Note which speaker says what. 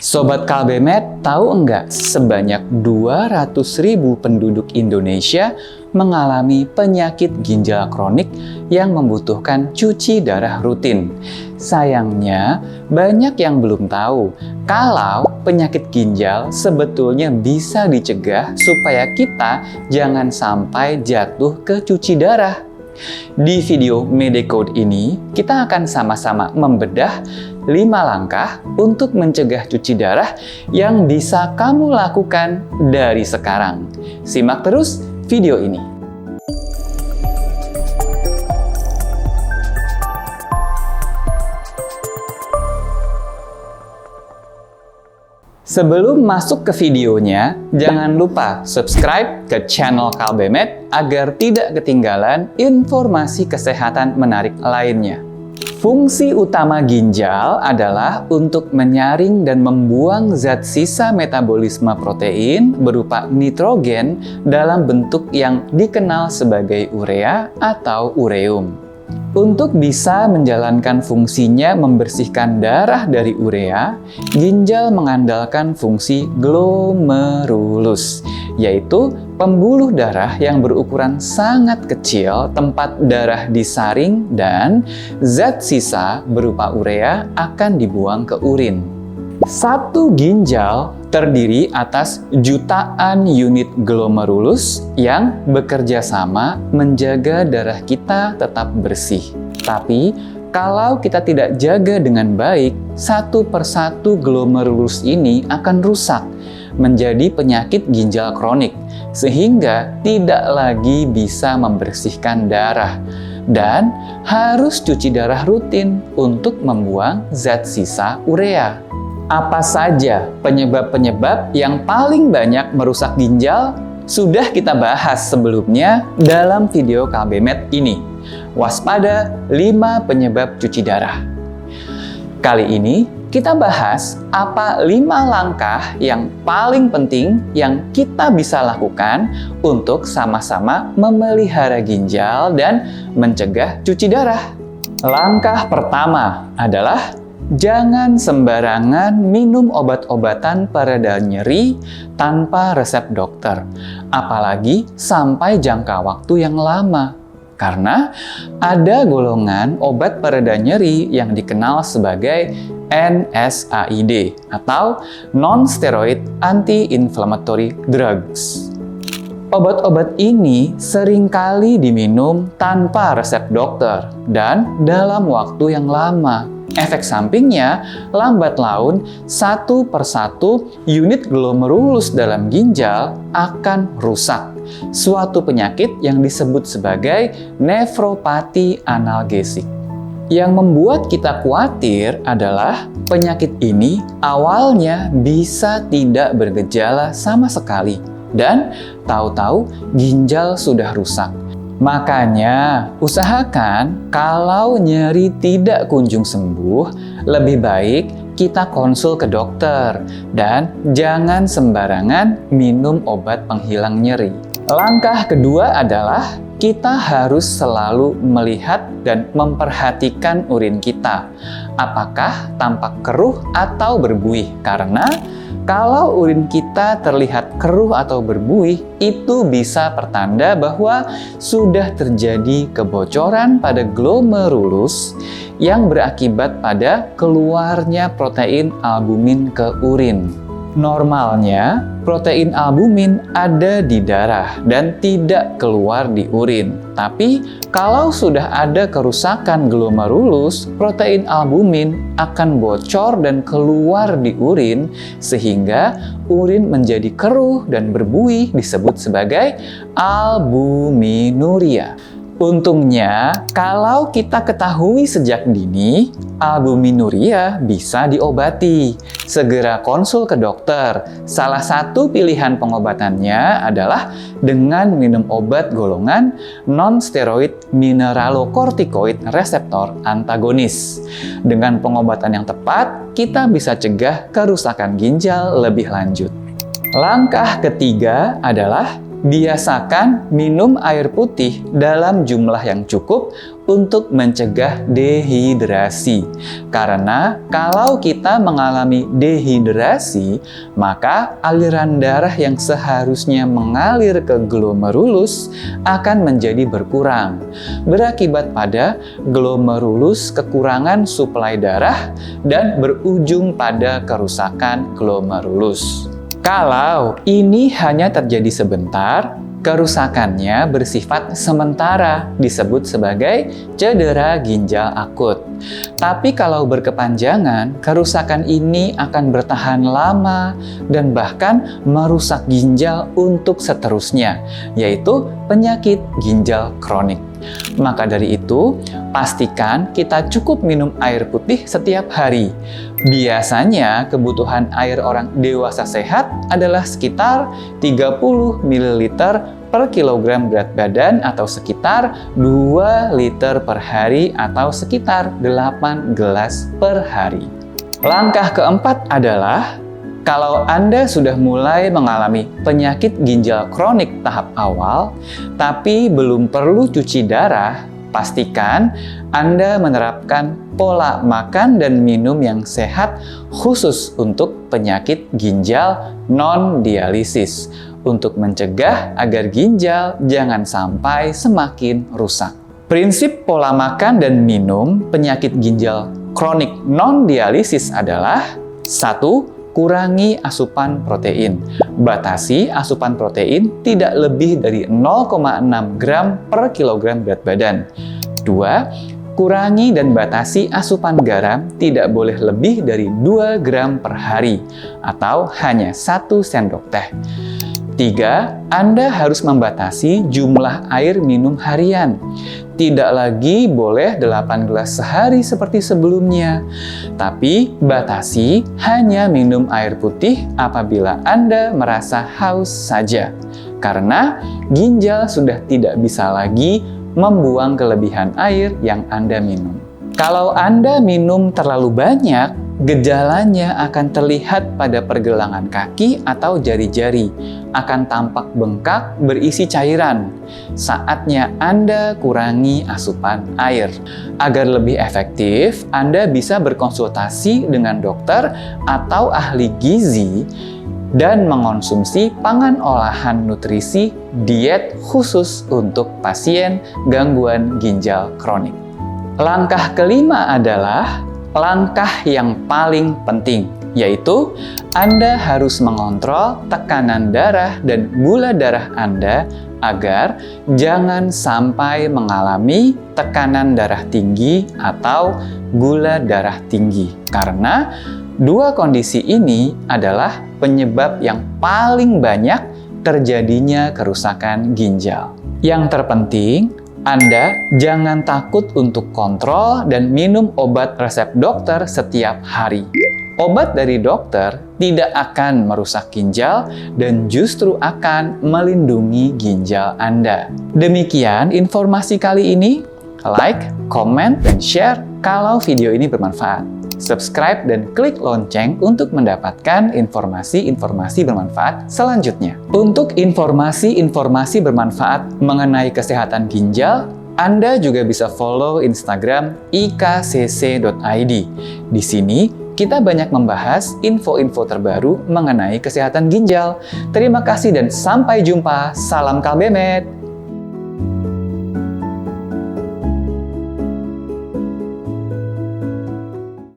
Speaker 1: Sobat Kalbemet, tahu enggak sebanyak 200.000 penduduk Indonesia mengalami penyakit ginjal kronik yang membutuhkan cuci darah rutin. Sayangnya, banyak yang belum tahu kalau penyakit ginjal sebetulnya bisa dicegah supaya kita jangan sampai jatuh ke cuci darah. Di video Medicode ini, kita akan sama-sama membedah 5 langkah untuk mencegah cuci darah yang bisa kamu lakukan dari sekarang. Simak terus video ini. Sebelum masuk ke videonya, jangan lupa subscribe ke channel Kalbemet agar tidak ketinggalan informasi kesehatan menarik lainnya. Fungsi utama ginjal adalah untuk menyaring dan membuang zat sisa metabolisme protein berupa nitrogen dalam bentuk yang dikenal sebagai urea atau ureum. Untuk bisa menjalankan fungsinya membersihkan darah dari urea, ginjal mengandalkan fungsi glomerulus, yaitu pembuluh darah yang berukuran sangat kecil tempat darah disaring dan zat sisa berupa urea akan dibuang ke urin. Satu ginjal terdiri atas jutaan unit glomerulus yang bekerja sama menjaga darah kita tetap bersih. Tapi, kalau kita tidak jaga dengan baik, satu persatu glomerulus ini akan rusak menjadi penyakit ginjal kronik, sehingga tidak lagi bisa membersihkan darah dan harus cuci darah rutin untuk membuang zat sisa urea. Apa saja penyebab-penyebab yang paling banyak merusak ginjal? Sudah kita bahas sebelumnya dalam video Kalbemet ini. Waspada 5 penyebab cuci darah. Kali ini kita bahas apa 5 langkah yang paling penting yang kita bisa lakukan untuk sama-sama memelihara ginjal dan mencegah cuci darah. Langkah pertama adalah jangan sembarangan minum obat-obatan pereda nyeri tanpa resep dokter, apalagi sampai jangka waktu yang lama. Karena ada golongan obat pereda nyeri yang dikenal sebagai NSAID atau Non-Steroid Anti-Inflammatory Drugs. Obat-obat ini seringkali diminum tanpa resep dokter dan dalam waktu yang lama. Efek sampingnya, lambat laun satu persatu unit glomerulus dalam ginjal akan rusak. Suatu penyakit yang disebut sebagai nefropati analgesik. Yang membuat kita khawatir adalah penyakit ini awalnya bisa tidak bergejala sama sekali dan tahu-tahu ginjal sudah rusak. Makanya, usahakan kalau nyeri tidak kunjung sembuh, lebih baik kita konsul ke dokter dan jangan sembarangan minum obat penghilang nyeri. Langkah kedua adalah kita harus selalu melihat dan memperhatikan urin kita. Apakah tampak keruh atau berbuih? Karena kalau urin kita terlihat keruh atau berbuih, itu bisa pertanda bahwa sudah terjadi kebocoran pada glomerulus yang berakibat pada keluarnya protein albumin ke urin. Normalnya, protein albumin ada di darah dan tidak keluar di urin. Tapi, kalau sudah ada kerusakan glomerulus, protein albumin akan bocor dan keluar di urin sehingga urin menjadi keruh dan berbuih disebut sebagai albuminuria. Untungnya, kalau kita ketahui sejak dini, albuminuria bisa diobati. Segera konsul ke dokter. Salah satu pilihan pengobatannya adalah dengan minum obat golongan non-steroid mineralokortikoid reseptor antagonis. Dengan pengobatan yang tepat, kita bisa cegah kerusakan ginjal lebih lanjut. Langkah ketiga adalah Biasakan minum air putih dalam jumlah yang cukup untuk mencegah dehidrasi. Karena kalau kita mengalami dehidrasi, maka aliran darah yang seharusnya mengalir ke glomerulus akan menjadi berkurang. Berakibat pada glomerulus kekurangan suplai darah dan berujung pada kerusakan glomerulus. Kalau ini hanya terjadi sebentar, kerusakannya bersifat sementara, disebut sebagai cedera ginjal akut. Tapi kalau berkepanjangan, kerusakan ini akan bertahan lama dan bahkan merusak ginjal untuk seterusnya, yaitu penyakit ginjal kronik. Maka dari itu, pastikan kita cukup minum air putih setiap hari. Biasanya kebutuhan air orang dewasa sehat adalah sekitar 30 ml per kilogram berat badan atau sekitar 2 liter per hari atau sekitar 8 gelas per hari. Langkah keempat adalah kalau Anda sudah mulai mengalami penyakit ginjal kronik tahap awal, tapi belum perlu cuci darah, pastikan Anda menerapkan pola makan dan minum yang sehat khusus untuk penyakit ginjal non-dialisis, untuk mencegah agar ginjal jangan sampai semakin rusak. Prinsip pola makan dan minum penyakit ginjal kronik non-dialisis adalah 1. Kurangi asupan protein. Batasi asupan protein tidak lebih dari 0,6 gram per kilogram berat badan. 2. Kurangi dan batasi asupan garam tidak boleh lebih dari 2 gram per hari atau hanya 1 sendok teh. 3. Anda harus membatasi jumlah air minum harian. Tidak lagi boleh 8 gelas sehari seperti sebelumnya. Tapi batasi hanya minum air putih apabila Anda merasa haus saja. Karena ginjal sudah tidak bisa lagi membuang kelebihan air yang Anda minum. Kalau Anda minum terlalu banyak, gejalanya akan terlihat pada pergelangan kaki atau jari-jari, akan tampak bengkak berisi cairan. Saatnya Anda kurangi asupan air. Agar lebih efektif, Anda bisa berkonsultasi dengan dokter atau ahli gizi dan mengonsumsi pangan olahan nutrisi diet khusus untuk pasien gangguan ginjal kronik. Langkah kelima adalah langkah yang paling penting, yaitu Anda harus mengontrol tekanan darah dan gula darah Anda agar jangan sampai mengalami tekanan darah tinggi atau gula darah tinggi. Karena dua kondisi ini adalah penyebab yang paling banyak terjadinya kerusakan ginjal. Yang terpenting, Anda jangan takut untuk kontrol dan minum obat resep dokter setiap hari. Obat dari dokter tidak akan merusak ginjal dan justru akan melindungi ginjal Anda. Demikian informasi kali ini. Like, comment, dan share kalau video ini bermanfaat. Subscribe dan klik lonceng untuk mendapatkan informasi-informasi bermanfaat selanjutnya. Untuk informasi-informasi bermanfaat mengenai kesehatan ginjal, Anda juga bisa follow Instagram ikcc.id. Di sini, kita banyak membahas info-info terbaru mengenai kesehatan ginjal. Terima kasih dan sampai jumpa. Salam Kalbemet!